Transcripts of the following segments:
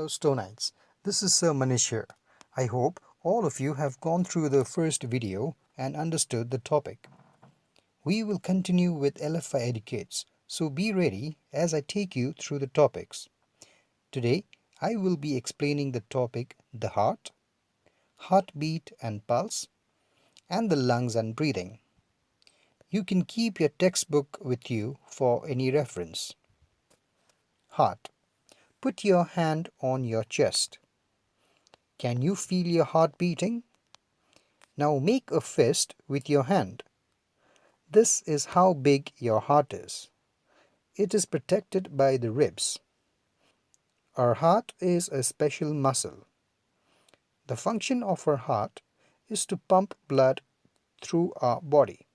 Hello Stonites, this is Sir Manish here. I hope all of you have gone through the first video and understood the topic. We will continue with LFI Educates, so be ready as I take you through the topics. Today, I will be explaining the topic the heart, heartbeat and pulse, and the lungs and breathing. You can keep your textbook with you for any reference. Heart. Put your hand on your chest. Can you feel your heart beating? Now make a fist with your hand. This is how big your heart is. It is protected by the ribs. Our heart is a special muscle. The function of our heart is to pump blood through our body.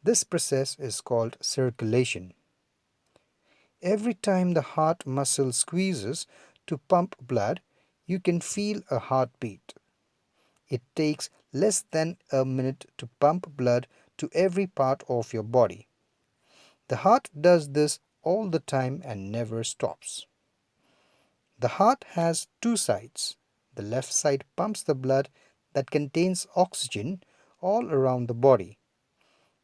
This process is called circulation. Every time the heart muscle squeezes to pump blood, you can feel a heartbeat. It takes less than a minute to pump blood to every part of your body. The heart does this all the time and never stops. The heart has two sides. The left side pumps the blood that contains oxygen all around the body.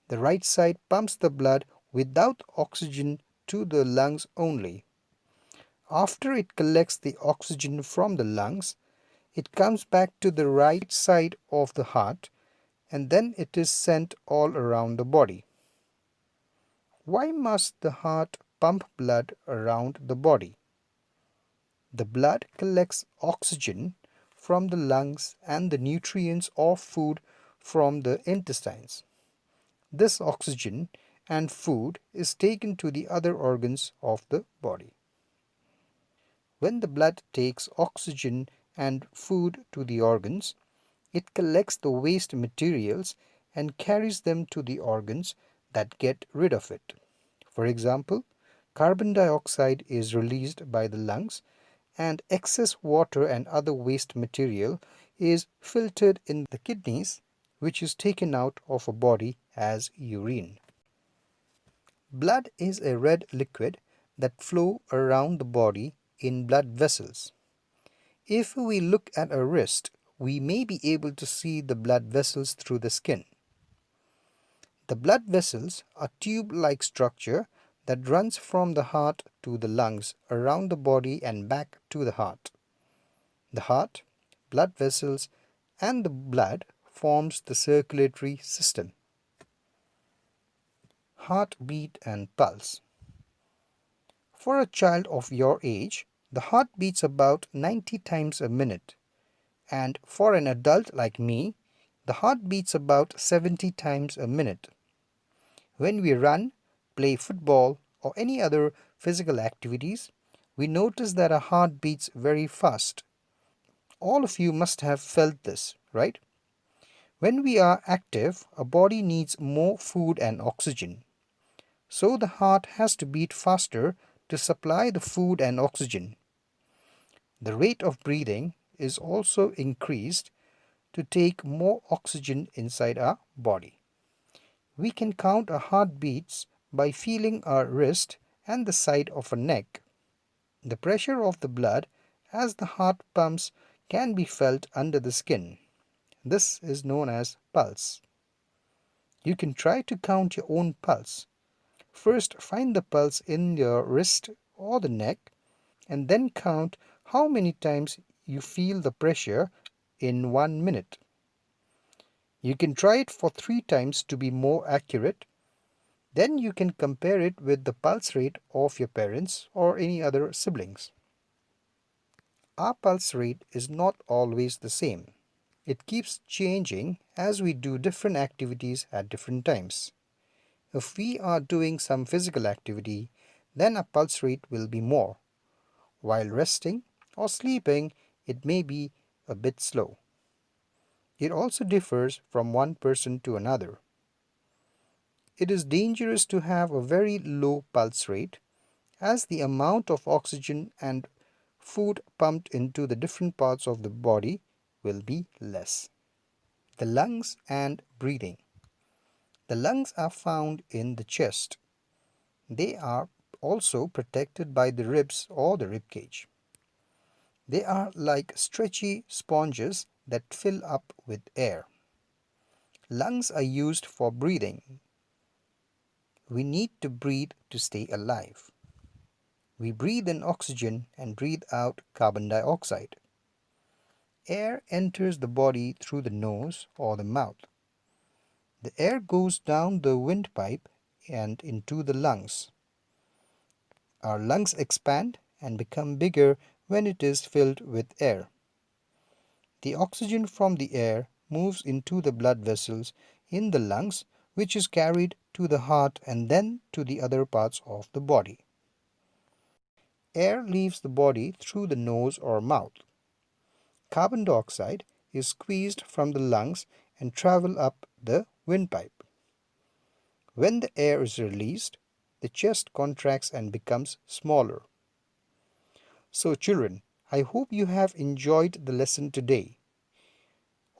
The right side pumps the blood without oxygen to the lungs only. After it collects the oxygen from the lungs, it comes back to the right side of the heart and then it is sent all around the body. Why must the heart pump blood around the body? The blood collects oxygen from the lungs and the nutrients or food from the intestines. This oxygen and food is taken to the other organs of the body. When the blood takes oxygen and food to the organs, it collects the waste materials and carries them to the organs that get rid of it. For example, carbon dioxide is released by the lungs and excess water and other waste material is filtered in the kidneys, which is taken out of a body as urine. Blood is a red liquid that flows around the body in blood vessels. If we look at a wrist, we may be able to see the blood vessels through the skin. The blood vessels are tube-like structure that runs from the heart to the lungs, around the body and back to the heart. The heart, blood vessels and the blood forms the circulatory system. Heartbeat and pulse. For a child of your age, the heart beats about 90 times a minute, and for an adult like me, the heart beats about 70 times a minute. When we run, play football, or any other physical activities, we notice that our heart beats very fast. All of you must have felt this, right? When we are active, our body needs more food and oxygen. So the heart has to beat faster to supply the food and oxygen. The rate of breathing is also increased to take more oxygen inside our body. We can count our heartbeats by feeling our wrist and the side of our neck. The pressure of the blood as the heart pumps can be felt under the skin. This is known as pulse. You can try to count your own pulse. First, find the pulse in your wrist or the neck, and then count how many times you feel the pressure in 1 minute. You can try it for 3 times to be more accurate. Then you can compare it with the pulse rate of your parents or any other siblings. Our pulse rate is not always the same. It keeps changing as we do different activities at different times. If we are doing some physical activity, then our pulse rate will be more. While resting or sleeping, it may be a bit slow. It also differs from one person to another. It is dangerous to have a very low pulse rate, as the amount of oxygen and food pumped into the different parts of the body will be less. The lungs and breathing. The lungs are found in the chest. They are also protected by the ribs or the rib cage. They are like stretchy sponges that fill up with air. Lungs are used for breathing. We need to breathe to stay alive. We breathe in oxygen and breathe out carbon dioxide. Air enters the body through the nose or the mouth. The air goes down the windpipe and into the lungs. Our lungs expand and become bigger when it is filled with air. The oxygen from the air moves into the blood vessels in the lungs, which is carried to the heart and then to the other parts of the body. Air leaves the body through the nose or mouth. Carbon dioxide is squeezed from the lungs and travel up the windpipe. When the air is released, the chest contracts and becomes smaller. So children, I hope you have enjoyed the lesson today.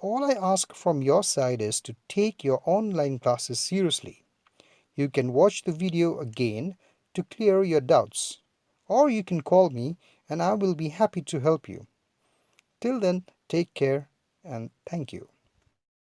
All I ask from your side is to take your online classes seriously. You can watch the video again to clear your doubts, or you can call me and I will be happy to help you. Till then, take care and thank you.